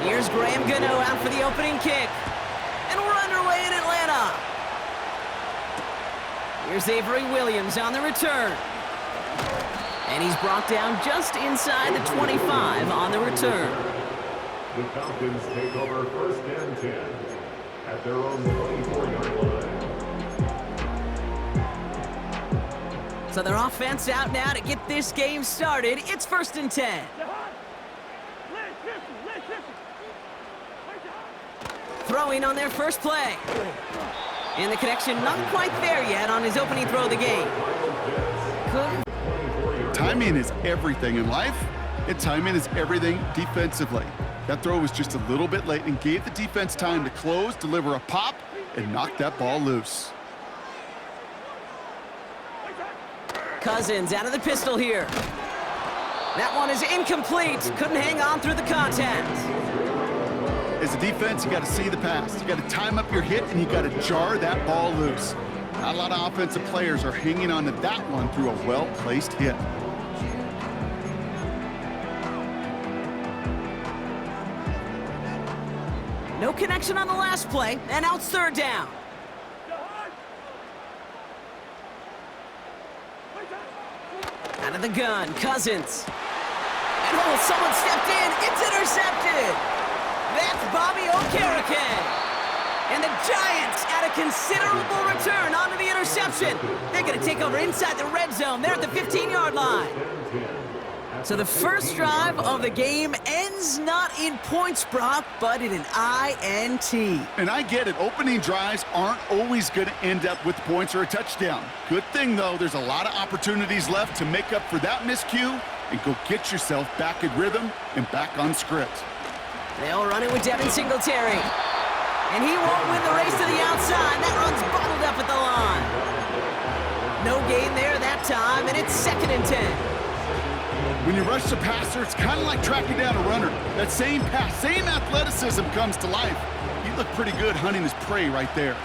Here's Graham Gano out for the opening kick. And we're underway in Atlanta. Here's Avery Williams on the return. And he's brought down just inside the 25 on the return. The Falcons take over first and 10 at their own 24-yard line. So their offense out now to get this game started. It's first and 10. Throwing on their first play. And the connection not quite there yet on his opening throw of the game. Timing is everything in life, and timing is everything defensively. That throw was just a little bit late and gave the defense time to close, deliver a pop, and knock that ball loose. Cousins out of the pistol here. That one is incomplete. Couldn't hang on through the contact. As a defense, you got to see the pass. You got to time up your hit, and you got to jar that ball loose. Not a lot of offensive players are hanging on to that one through a well-placed hit. No connection on the last play, and now it's third down. Out of the gun, Cousins. And oh, someone stepped in. It's intercepted. That's Bobby Okereke. And the Giants at a considerable return onto the interception. They're going to take over inside the red zone. They're at the 15-yard line. So the first drive of the game ends not in points, Brock, but in an INT. And I get it. Opening drives aren't always going to end up with points or a touchdown. Good thing, though, there's a lot of opportunities left to make up for that miscue and go get yourself back in rhythm and back on script. They'll run it with Devin Singletary. And he won't win the race to the outside. That run's bottled up at the line. No gain there that time, and it's second and 10. When you rush the passer, it's kind of like tracking down a runner. That same pass, same athleticism comes to life. He looked pretty good hunting his prey right there.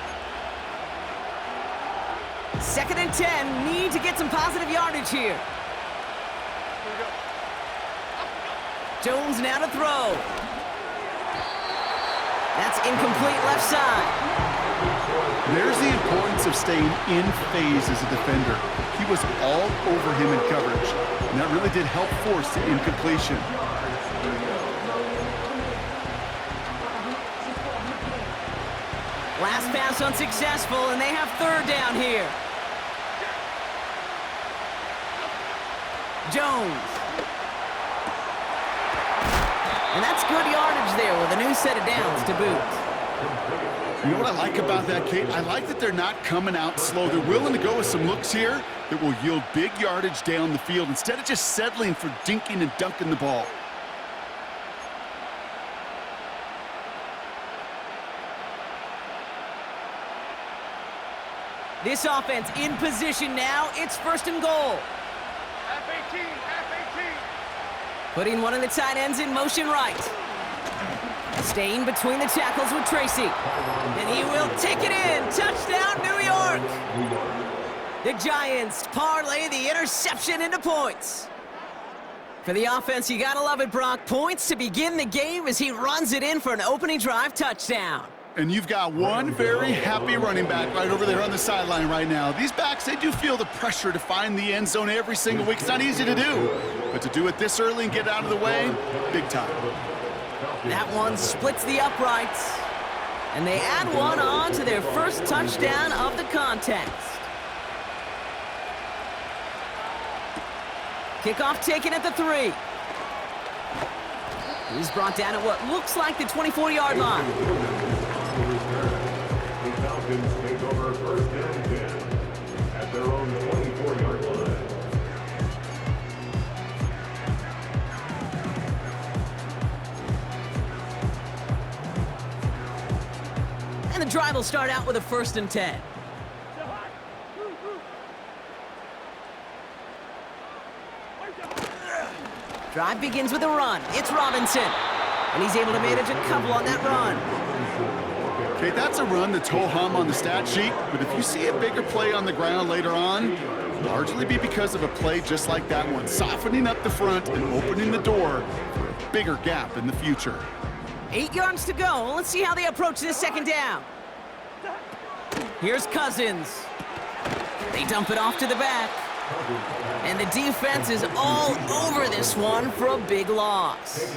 Second and 10, need to get some positive yardage here. Jones now to throw. That's incomplete left side. There's the importance of staying in phase as a defender. He was all over him in coverage, and that really did help force the incompletion. Last pass unsuccessful, and they have third down here. Jones. And that's good yardage there with a new set of downs to boot. You know what I like about that, Kate? I like that they're not coming out slow. They're willing to go with some looks here that will yield big yardage down the field instead of just settling for dinking and dunking the ball. This offense in position now. It's first and goal. F-18, F-18. Putting one of the tight ends in motion right. Staying between the tackles with Tracy. And he will take it in. Touchdown, New York. The Giants parlay the interception into points. For the offense, you gotta love it, Brock. Points to begin the game as he runs it in for an opening drive touchdown. And you've got one very happy running back right over there on the sideline right now. These backs, they do feel the pressure to find the end zone every single week. It's not easy to do, but to do it this early and get out of the way, big time. That one splits the uprights. And they add one on to their first touchdown of the contest. Kickoff taken at the 3. He's brought down at what looks like the 24-yard line. The Falcons take over first and 10 at their own 24-yard line. And the drive will start out with a first and 10. Drive begins with a run. It's Robinson. And he's able to manage a couple on that run. Okay, that's a run that's ho-hum on the stat sheet, but if you see a bigger play on the ground later on, it'll largely be because of a play just like that one, softening up the front and opening the door for a bigger gap in the future. 8 yards to go. Let's see how they approach this second down. Here's Cousins. They dump it off to the back. And the defense is all over this one for a big loss.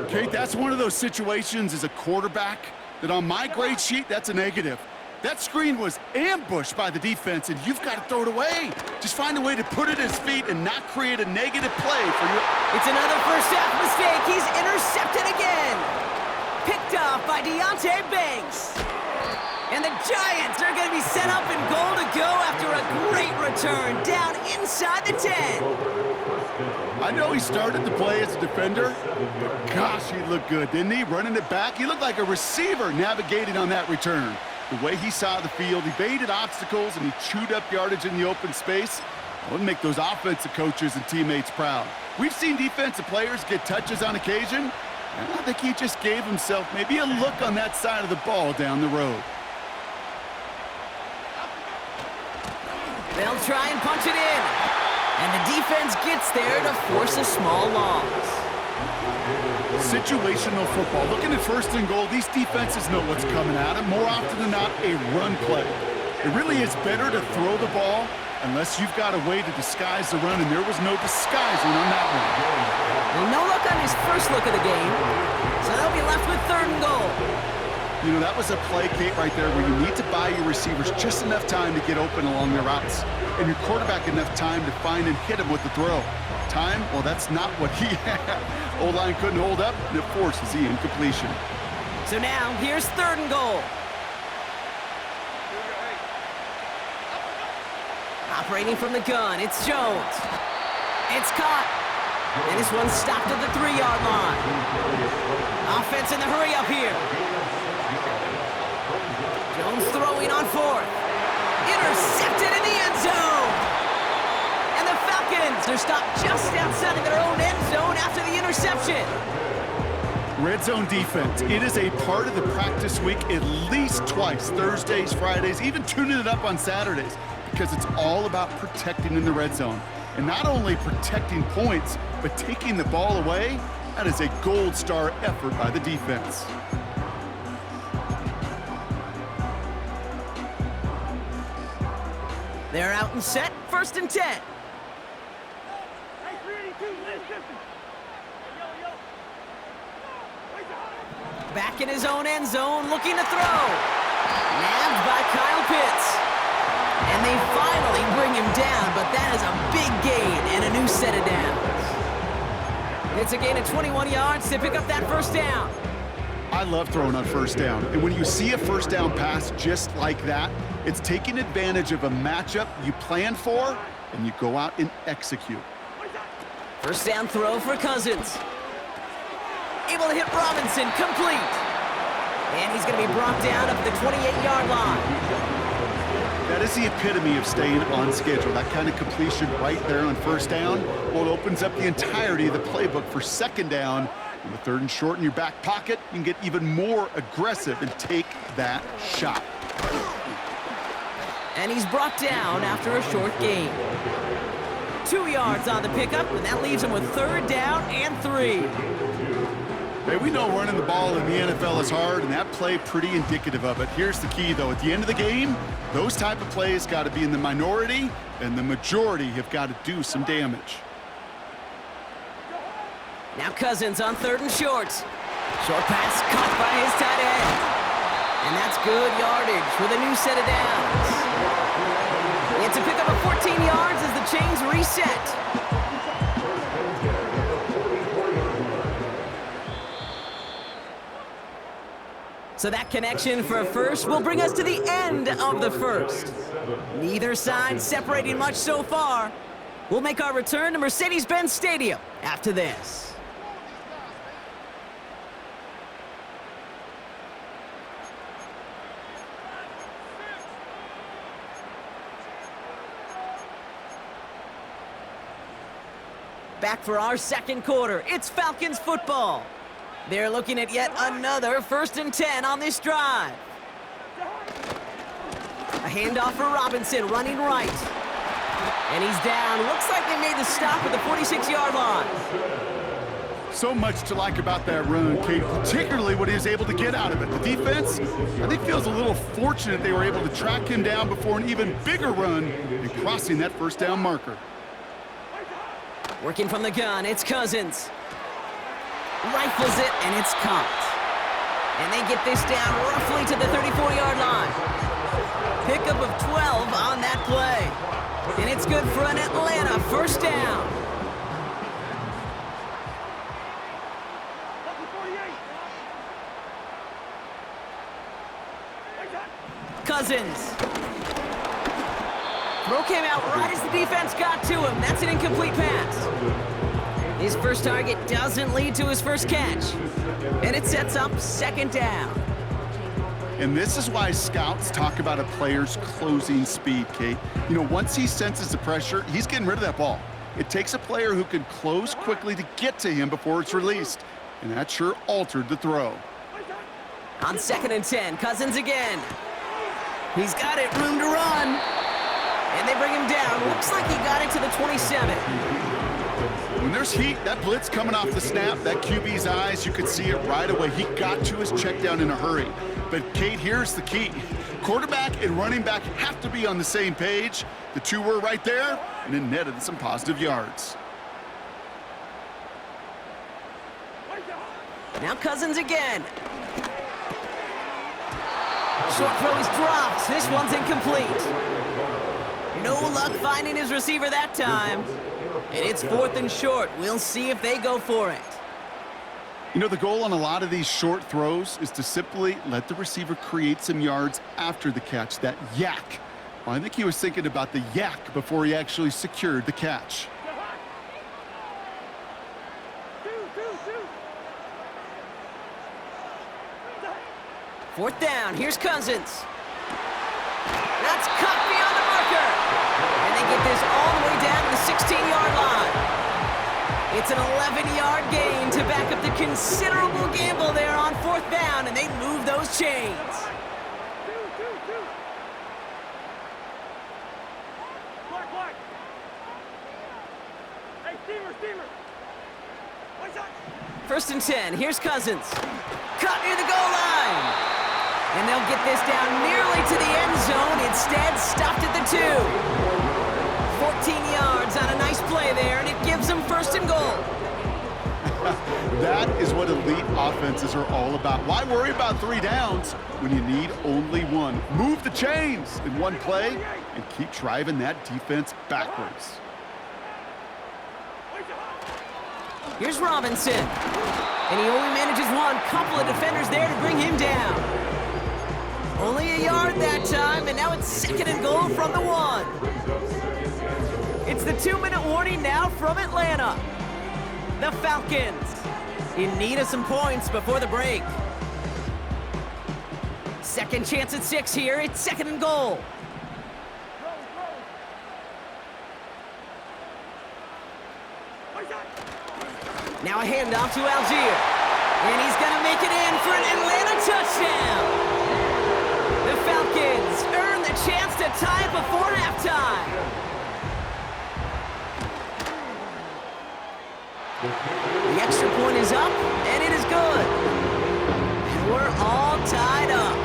Okay, that's one of those situations as a quarterback that on my grade sheet, that's a negative. That screen was ambushed by the defense, and you've got to throw it away. Just find a way to put it at his feet and not create a negative play for you. It's another first half mistake. He's intercepted again. Picked off by Deonte Banks. And the Giants are going to be set up in goal to go after a great return down inside the 10. I know he started the play as a defender, but gosh, he looked good, didn't he? Running it back, he looked like a receiver navigating on that return. The way he saw the field, he evaded obstacles, and he chewed up yardage in the open space. That would make those offensive coaches and teammates proud. We've seen defensive players get touches on occasion, and I think he just gave himself maybe a look on that side of the ball down the road. They'll try and punch it in. And the defense gets there to force a small loss. Situational football. Looking at first and goal, these defenses know what's coming at them. More often than not, a run play. It really is better to throw the ball unless you've got a way to disguise the run, and there was no disguising on that one. Well, no luck on his first look of the game, so they'll be left with 3rd and goal. You know, that was a play, Kate, right there where you need to buy your receivers just enough time to get open along their routes, and your quarterback enough time to find and hit him with the throw. Time? Well, that's not what he had. O-line couldn't hold up, and it forces the incompletion. So now, here's 3rd and goal. Operating from the gun, it's Jones. It's caught. And this one's stopped at the 3-yard line. Offense in the hurry up here. Jones throwing on 4th. Intercepted in the end zone. And the Falcons are stopped just outside of their own end zone after the interception. Red zone defense. It is a part of the practice week at least twice, Thursdays, Fridays, even tuning it up on Saturdays, because it's all about protecting in the red zone. And not only protecting points, but taking the ball away. That is a gold star effort by the defense. They're out and set, 1st and 10. Back in his own end zone, looking to throw. Nabbed by Kyle Pitts. And they finally bring him down, but that is a big gain and a new set of downs. It's a gain of 21 yards to pick up that 1st down. I love throwing on 1st down. And when you see a 1st down pass just like that, it's taking advantage of a matchup you plan for, and you go out and execute. 1st down throw for Cousins. Able to hit Robinson, complete. And he's going to be brought down up at the 28-yard line. That is the epitome of staying on schedule. That kind of completion right there on 1st down, well, it opens up the entirety of the playbook for 2nd down. And with 3rd and short in your back pocket, you can get even more aggressive and take that shot. And he's brought down after a short gain. 2 yards on the pickup, and that leaves him with 3rd down and 3. Hey, we know running the ball in the NFL is hard, and that play pretty indicative of it. Here's the key, though. At the end of the game, those type of plays got to be in the minority, and the majority have got to do some damage. Now Cousins on 3rd and short. Short pass caught by his tight end. And that's good yardage with a new set of downs. It's a pickup of 14 yards as the chains reset. So that connection for a first will bring us to the end of the 1st. Neither side separating much so far. We'll make our return to Mercedes-Benz Stadium after this. Back for our 2nd quarter. It's Falcons football. They're looking at yet another 1st and 10 on this drive. A handoff for Robinson, running right. And he's down. Looks like they made the stop at the 46-yard line. So much to like about that run, Kate, particularly what he was able to get out of it. The defense, I think, feels a little fortunate they were able to track him down before an even bigger run and crossing that 1st down marker. Working from the gun, it's Cousins. Rifles it, and it's caught. And they get this down roughly to the 34-yard line. Pickup of 12 on that play. And it's good for an Atlanta 1st down. Cousins. Throw came out right as the defense got to him. That's an incomplete pass. His first target doesn't lead to his first catch. And it sets up 2nd down. And this is why scouts talk about a player's closing speed, Kate. You know, once he senses the pressure, he's getting rid of that ball. It takes a player who can close quickly to get to him before it's released. And that sure altered the throw. On 2nd and 10, Cousins again. He's got it, room to run. And they bring him down. Looks like he got it to the 27. When there's heat, that blitz coming off the snap, that QB's eyes, you could see it right away. He got to his check down in a hurry. But, Kate, here's the key. Quarterback and running back have to be on the same page. The two were right there, and it netted some positive yards. Now Cousins again. Short throw is dropped. This one's incomplete. No luck finding his receiver that time. And it's 4th and short. We'll see if they go for it. You know, the goal on a lot of these short throws is to simply let the receiver create some yards after the catch, that yak. Well, I think he was thinking about the yak before he actually secured the catch. Fourth down, here's Cousins. That's cut beyond the marker. And they get this all the way down to the 16-yard line. It's an 11-yard gain to back up the considerable gamble there on 4th down, and they move those chains. Black. Hey, steamer. What's up? 1st and 10, here's Cousins. Cut near the goal line. And they'll get this down nearly to the end zone. Instead, stopped at the 2. 14 yards on a nice play there, and it gives them 1st and goal. That is what elite offenses are all about. Why worry about 3 downs when you need only 1? Move the chains in one play and keep driving that defense backwards. Here's Robinson. And he only manages one. Couple of defenders there to bring him down. Only a yard that time, and now it's 2nd and goal from the 1. It's the 2-minute warning now from Atlanta. The Falcons in need of some points before the break. Second chance at 6 here. It's 2nd and goal. Now a handoff to Algier. And he's going to make it in for an Atlanta touchdown. The Falcons earn the chance to tie it before halftime. The extra point is up, and it is good. And we're all tied up.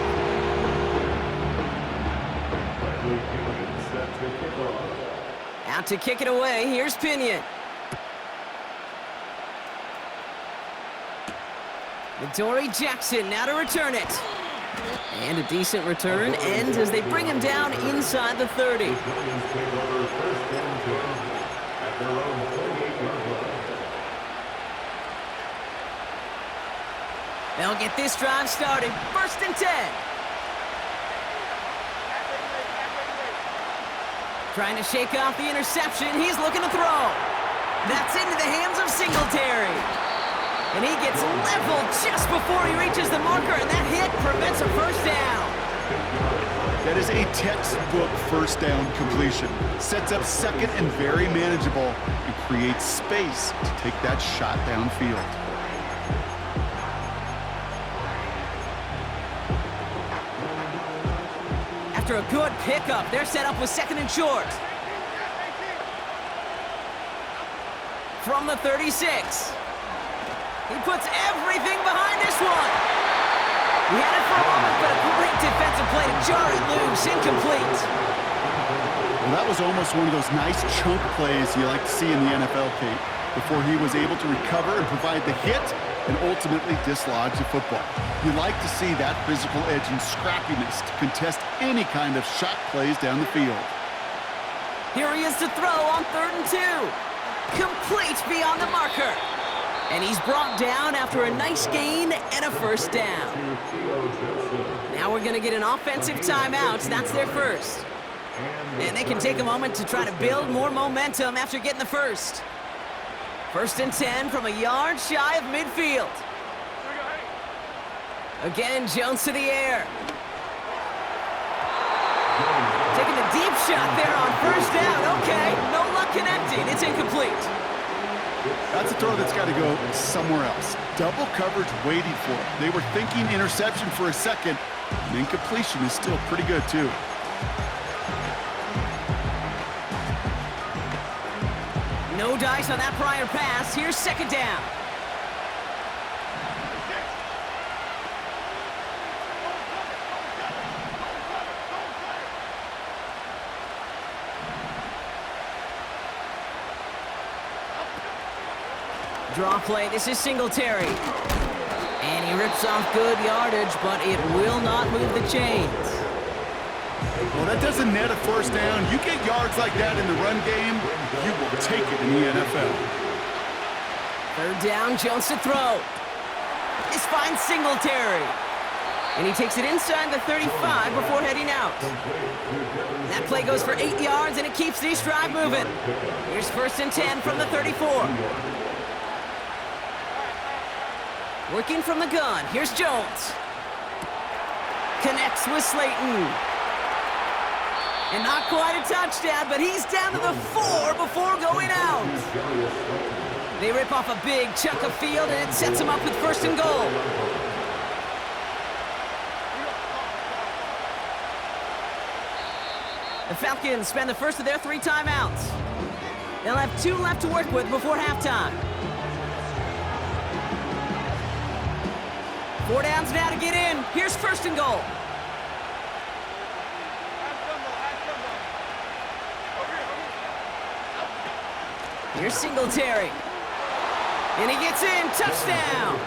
Out to kick it away, here's Pinion. Dory Jackson now to return it. And a decent return ends as they bring him down inside the 30. They'll get this drive started. 1st and 10. Trying to shake off the interception. He's looking to throw. That's into the hands of Singletary. And he gets leveled just before he reaches the marker, and that hit prevents a 1st down. That is a textbook 1st down completion. Sets up 2nd and very manageable and creates space to take that shot downfield. after a good pickup. They're set up with second and short. From the 36. He puts everything behind this one. He had it for a moment, but a great defensive play to jar it loose. Incomplete. Well, that was almost one of those nice chunk plays you like to see in the NFL, Kate, before he was able to recover and provide the hit and ultimately dislodge the football. You like to see that physical edge and scrappiness to contest any kind of shot plays down the field. Here he is to throw on 3rd and 2. Complete beyond the marker. And he's brought down after a nice gain and a first down. Now we're going to get an offensive timeout. That's their first. And they can take a moment to try to build more momentum after getting the first. 1st and 10 from a yard shy of midfield. Again, Jones to the air. Taking a deep shot there on 1st down. Okay, no luck connecting. It's incomplete. That's a throw that's got to go somewhere else. Double coverage waiting for it. They were thinking interception for a second. And incompletion is still pretty good, too. No dice on that prior pass. Here's 2nd down. Draw play, this is Singletary. And he rips off good yardage, but it will not move the chains. Well, that doesn't net a first down. You get yards like that in the run game, you will take it in the NFL. 3rd down, Jones to throw. This finds Singletary. And he takes it inside the 35 before heading out. That play goes for 8 yards, and it keeps this drive moving. Here's 1st and 10 from the 34. Working from the gun, here's Jones. Connects with Slayton. And not quite a touchdown, but he's down to the 4 before going out. They rip off a big chunk of field, and it sets them up with 1st and goal. The Falcons spend the first of their 3 timeouts. They'll have 2 left to work with before halftime. 4 downs now to get in. Here's 1st and goal. Here's Singletary. And he gets in. Touchdown.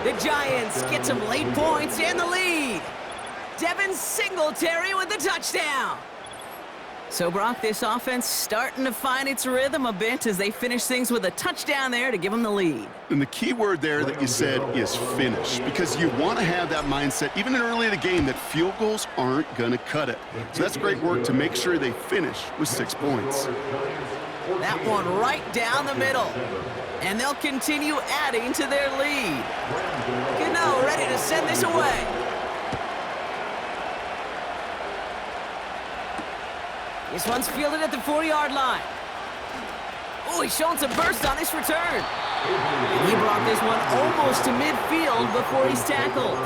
The Giants get some late points and the lead. Devin Singletary with the touchdown. So, Brock, this offense starting to find its rhythm a bit as they finish things with a touchdown there to give them the lead. And the key word there that you said is finish, because you want to have that mindset, even early in the game, that field goals aren't going to cut it. So that's great work to make sure they finish with 6 points. That one right down the middle. And they'll continue adding to their lead. Gano ready to send this away. This one's fielded at the 4-yard line. Oh, he's showing some burst on this return. And he brought this one almost to midfield before he's tackled.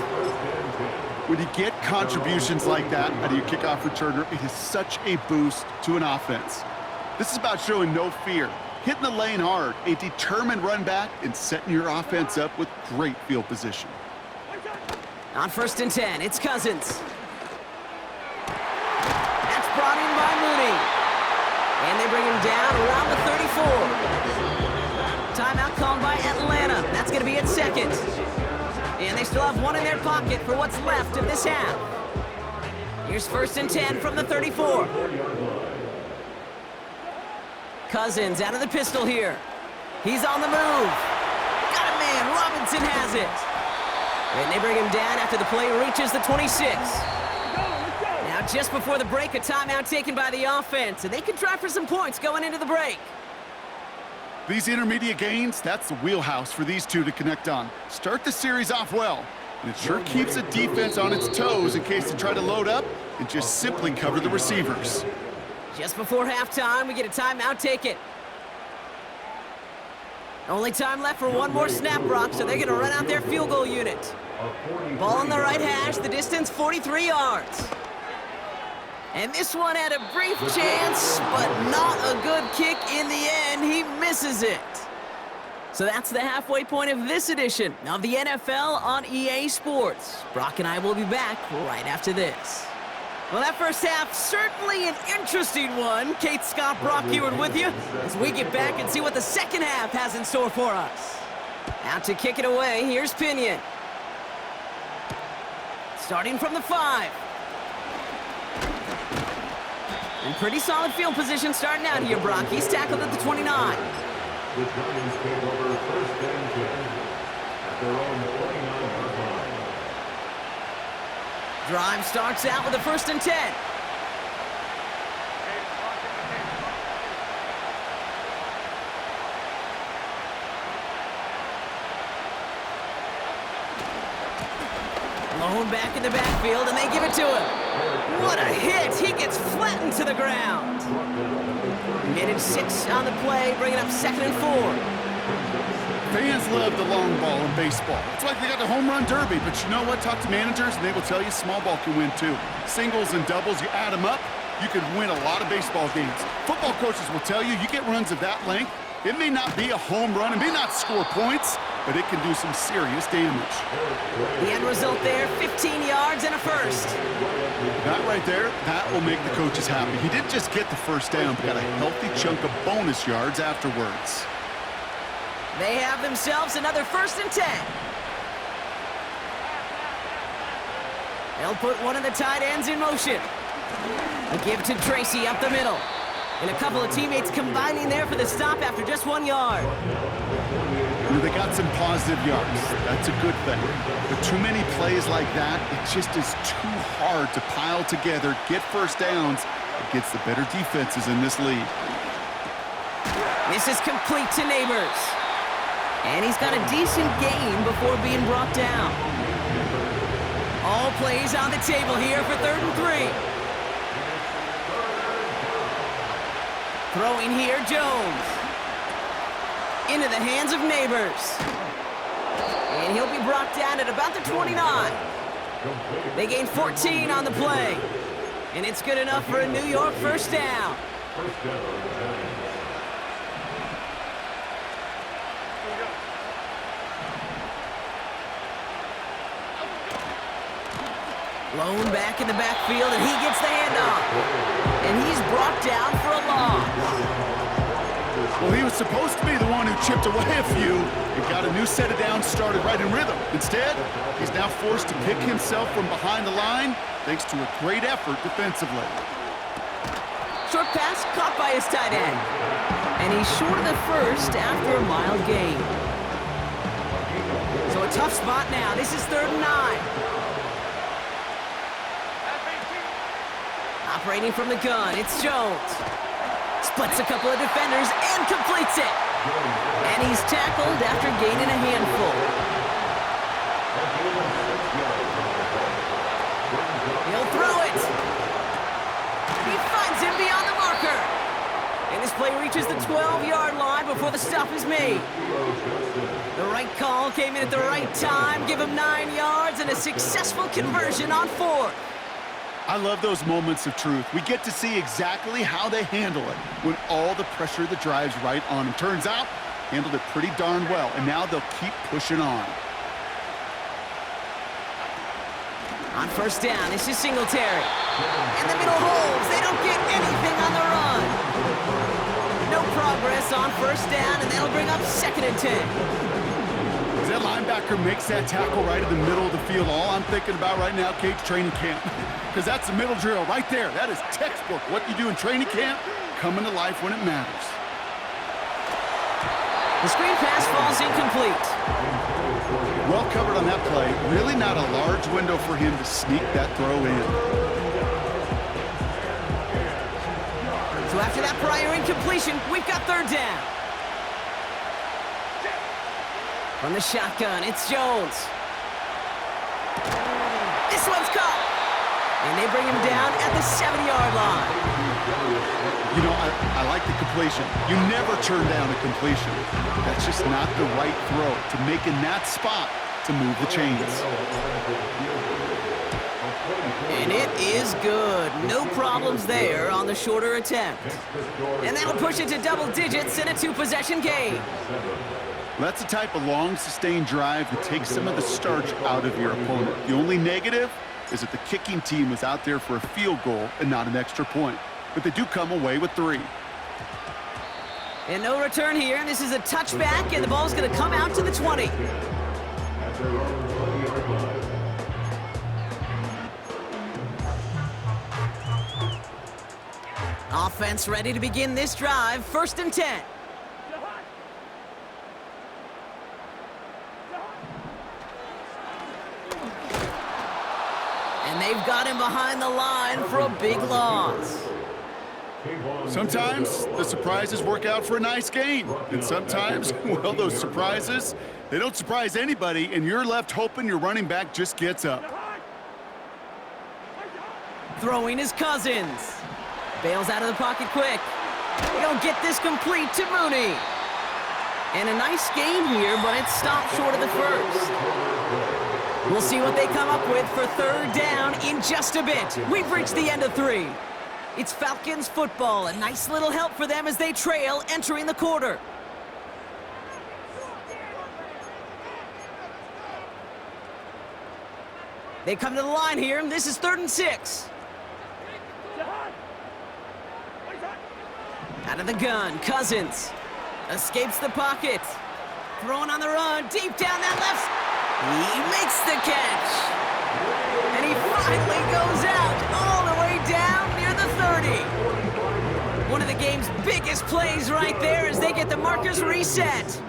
When you get contributions like that out of your kickoff returner, it is such a boost to an offense. This is about showing no fear, hitting the lane hard, a determined run back, and setting your offense up with great field position. On 1st and 10, it's Cousins. Brought in by Mooney. And they bring him down around the 34. Timeout called by Atlanta. That's going to be at 2nd. And they still have 1 in their pocket for what's left of this half. Here's 1st and 10 from the 34. Cousins out of the pistol here. He's on the move. Got a man. Robinson has it. And they bring him down after the play reaches the 26. Now, just before the break, a timeout taken by the offense, and they can try for some points going into the break. These intermediate gains, that's the wheelhouse for these two to connect on. Start the series off well, and it sure keeps the defense on its toes in case they try to load up and just simply cover the receivers. Just before halftime, we get a timeout taken. Only time left for 1 more snap, Brock, so they're going to run out their field goal unit. Ball on the right hash, the distance 43 yards. And this one had a brief chance, but not a good kick in the end. He misses it. So that's the halfway point of this edition of the NFL on EA Sports. Brock and I will be back right after this. Well, that first half, certainly an interesting one. Kate Scott, Brock Ewart with you as we get back and see what the second half has in store for us. Out to kick it away, here's Pinion. Starting from the 5. And pretty solid field position starting out here, Brock. He's tackled at the 29. The Giants take over first and 10 at their own 29-yard line. Drive starts out with a 1st and 10. Lone back in the backfield, and they give it to him. What a hit! He gets flattened to the ground. Minute 6 on the play, bringing up 2nd and 4. Fans love the long ball in baseball. It's like they got the home run derby, but you know what? Talk to managers, and they will tell you small ball can win too. Singles and doubles, you add them up, you can win a lot of baseball games. Football coaches will tell you, you get runs of that length, it may not be a home run, it may not score points, but it can do some serious damage. The end result there, 15 yards and a 1st. That right there, that will make the coaches happy. He didn't just get the first down, but got a healthy chunk of bonus yards afterwards. They have themselves another 1st and 10. They'll put one of the tight ends in motion. A give to Tracy up the middle. And a couple of teammates combining there for the stop after just 1 yard. They got some positive yards. That's a good thing. But too many plays like that, it just is too hard to pile together, get first downs against the better defenses in this league. This is complete to Neighbors. And he's got a decent gain before being brought down. All plays on the table here for 3rd and 3. Throwing here, Jones. Into the hands of Neighbors. And he'll be brought down at about the 29. They gain 14 on the play. And it's good enough for a New York first down. Lone back in the backfield, and he gets the handoff. And he's brought down for a loss. Well, he was supposed to be the one who chipped away a few and got a new set of downs started right in rhythm. Instead, he's now forced to pick himself from behind the line thanks to a great effort defensively. Short pass caught by his tight end. And he's short of the 1st after a mild gain. So a tough spot now. This is 3rd and 9. Operating from the gun, it's Jones. Splits a couple of defenders and completes it. And he's tackled after gaining a handful. He'll throw it. He finds him beyond the marker. And this play reaches the 12-yard line before the stop is made. The right call came in at the right time. Give him 9 yards and a successful conversion on 4th. I love those moments of truth. We get to see exactly how they handle it when all the pressure that drives right on them. Turns out, handled it pretty darn well, and now they'll keep pushing on. On 1st down, this is Singletary. And the middle holds. They don't get anything on the run. No progress on 1st down, and that'll bring up 2nd and 10. As that linebacker makes that tackle right in the middle of the field, all I'm thinking about right now, Kate's training camp. Because that's the middle drill right there. That is textbook. What you do in training camp, coming to life when it matters. The screen pass falls incomplete. Well covered on that play. Really not a large window for him to sneak that throw in. So after that prior incompletion, we've got 3rd down. From the shotgun, it's Jones. This one's caught. And they bring him down at the 7-yard line. You know, I like the completion. You never turn down a completion. That's just not the right throw to make in that spot to move the chains. And it is good. No problems there on the shorter attempt. And that'll push it to double digits in a two-possession game. That's the type of long, sustained drive that takes some of the starch out of your opponent. The only negative is that the kicking team was out there for a field goal and not an extra point. But they do come away with 3. And no return here, and this is a touchback, and the ball's going to come out to the 20. At their own 20-yard line. Offense ready to begin this drive. 1st and 10. And they've got him behind the line for a big loss. Sometimes the surprises work out for a nice game. And sometimes, well, those surprises, they don't surprise anybody, and you're left hoping your running back just gets up. Throwing his Cousins. Bails out of the pocket quick. He'll get this complete to Mooney. And a nice game here, but it stopped short of the first. We'll see what they come up with for 3rd down in just a bit. We've reached the end of 3. It's Falcons football. A nice little help for them as they trail entering the quarter. They come to the line here. This is 3rd and 6. Out of the gun, Cousins escapes the pocket. Throwing on the run, deep down that left. He makes the catch. And he finally goes out all the way down near the 30. One of the game's biggest plays right there as they get the markers reset.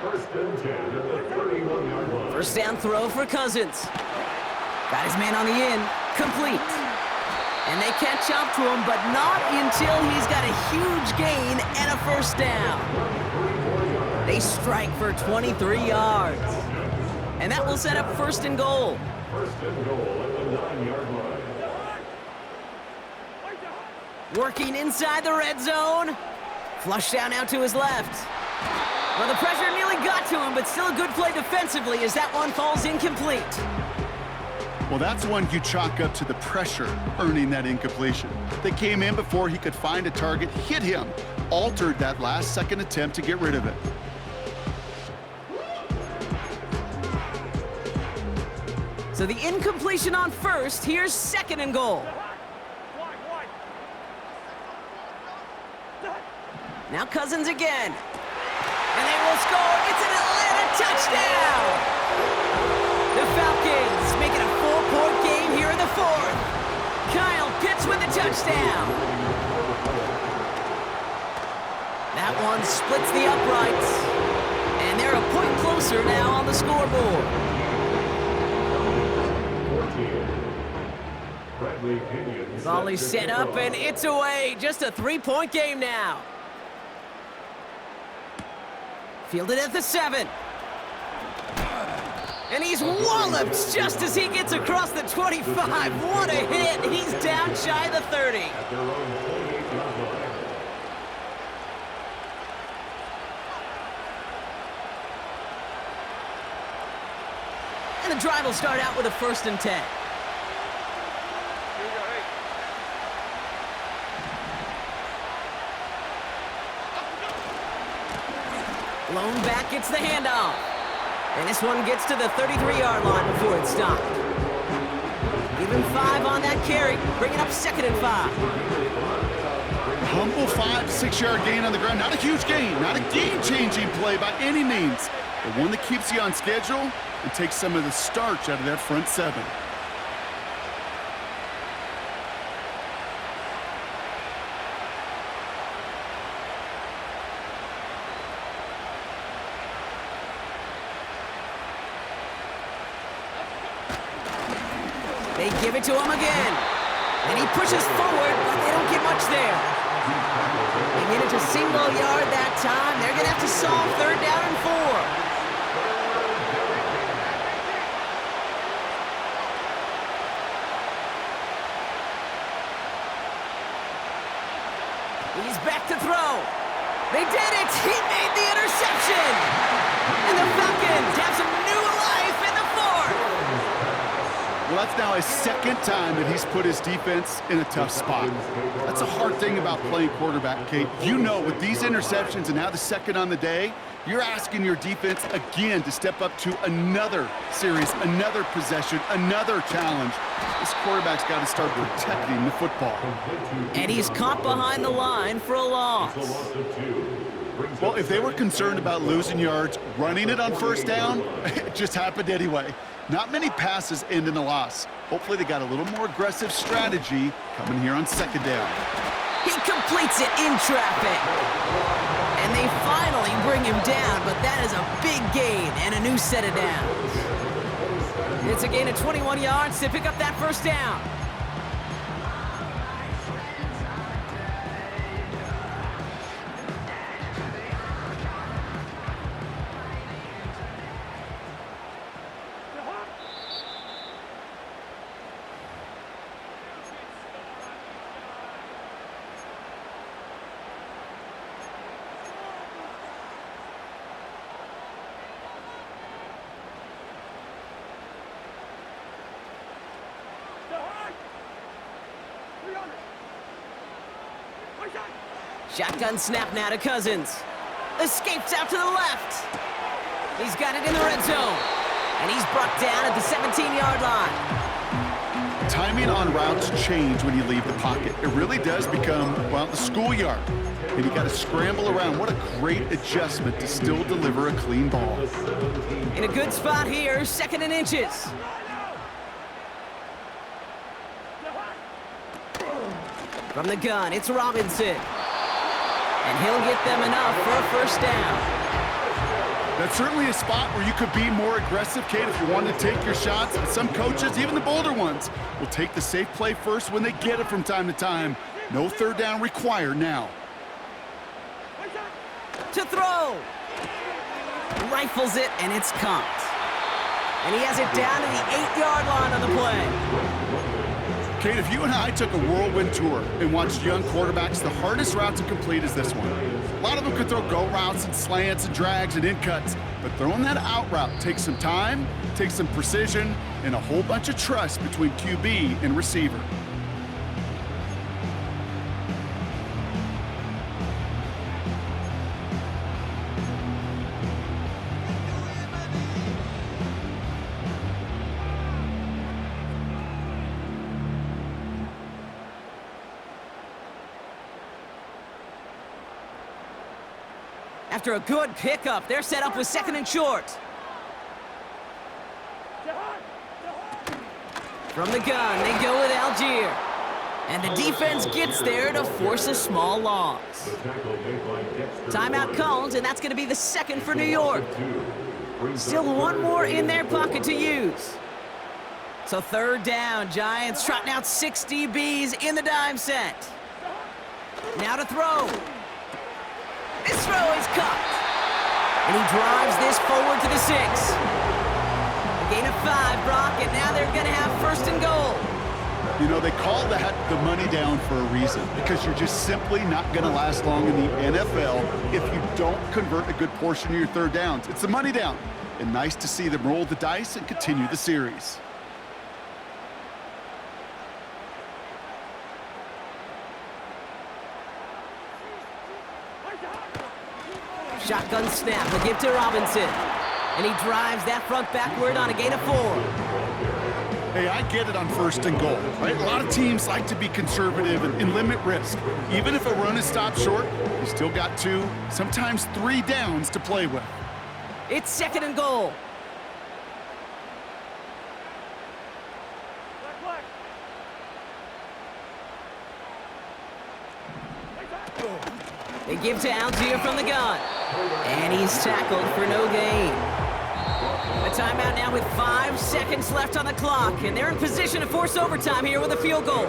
1st and 10 at the 31-yard line. 1st down throw for Cousins. Got his man on the in, complete. And they catch up to him, but not until he's got a huge gain and a 1st down. They strike for 23 yards. And that will set up 1st and goal. 1st and goal at the 9-yard line. Working inside the red zone. Flush down out to his left. Well, the pressure nearly got to him, but still a good play defensively as that one falls incomplete. Well, that's one you chalk up to the pressure earning that incompletion. They came in before he could find a target, hit him, altered that last-second attempt to get rid of it. So the incompletion on 1st, here's 2nd and goal. Now Cousins again. And they will score. It's an Atlanta touchdown! The Falcons make it a 4-point game here in the 4th. Kyle Pitts with the touchdown. That one splits the uprights. And they're a point closer now on the scoreboard. 14. Volley set up and it's away. Just a 3-point game now. Fielded at the 7. And he's walloped just as he gets across the 25. What a hit. He's down shy of the 30. At their own 28-yard line. And the drive will start out with a 1st and 10. Blown back gets the handoff. And this one gets to the 33-yard line before it's stopped. Even 5 on that carry, bringing up 2nd and 5. Humble 5 to 6-yard gain on the ground. Not a huge gain, not a game-changing play by any means, but one that keeps you on schedule and takes some of the starch out of that front 7. They give it to him again. And he pushes forward, but they don't get much there. They get it to single yard that time. They're going to have to solve 3rd down and 4. He's back to throw. They did it. He made the interception. And the Falcons have some new life in the 4th. That's now his second time that he's put his defense in a tough spot. That's a hard thing about playing quarterback, Kate. You know, with these interceptions and now the second on the day, you're asking your defense again to step up to another series, another possession, another challenge. This quarterback's got to start protecting the football. And he's caught behind the line for a loss. Well, if they were concerned about losing yards, running it on first down, it just happened anyway. Not many passes end in a loss. Hopefully they got a little more aggressive strategy coming here on second down. He completes it in traffic. And they finally bring him down, but that is a big gain and a new set of downs. It's a gain of 21 yards to pick up that first down. Shotgun snap now to Cousins. Escapes out to the left. He's got it in the red zone. And he's brought down at the 17-yard line. Timing on routes change when you leave the pocket. It really does become, well, the schoolyard. And you got to scramble around. What a great adjustment to still deliver a clean ball. In a good spot here, second and inches. From the gun, it's Robinson. And he'll get them enough for a first down. That's certainly a spot where you could be more aggressive, Kate, if you want to take your shots. But some coaches, even the bolder ones, will take the safe play first when they get it from time to time. No third down required now. To throw. Rifles it, and it's caught. And he has it down to the 8-yard line on the play. Kate, if you and I took a whirlwind tour and watched young quarterbacks, the hardest route to complete is this one. A lot of them could throw go routes and slants and drags and in cuts, but throwing that out route takes some time, takes some precision, and a whole bunch of trust between QB and receiver. After a good pickup, they're set up with second and short. From the gun, they go with Algier. And the defense gets there to force a small loss. Timeout called, and that's going to be the second for New York. Still one more in their pocket to use. So third down, Giants trotting out 6 DBs in the dime set. Now to throw. This throw is caught. And he drives this forward to the 6. A gain of 5, Brock, and now they're going to have first and goal. You know, they call that the money down for a reason, because you're just simply not going to last long in the NFL if you don't convert a good portion of your third downs. It's the money down. And nice to see them roll the dice and continue the series. Shotgun snap, a give to Robinson. And he drives that front backward on a gain of 4. Hey, I get it on first and goal, right? A lot of teams like to be conservative and limit risk. Even if a run is stopped short, you still got 2, sometimes 3 downs to play with. It's second and goal. They give to Algier from the gun. And he's tackled for no gain. A timeout now with 5 seconds left on the clock. And they're in position to force overtime here with a field goal.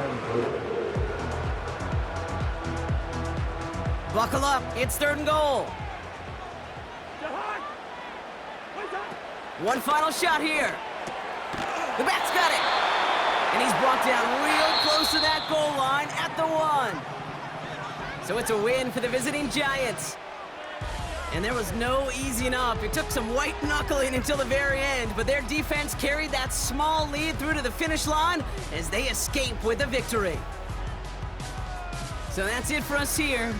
Buckle up. It's third and goal. One final shot here. The back's got it. And he's brought down real close to that goal line at the 1. So it's a win for the visiting Giants. And there was no easing up. It took some white knuckling until the very end, but their defense carried that small lead through to the finish line as they escape with a victory. So that's it for us here.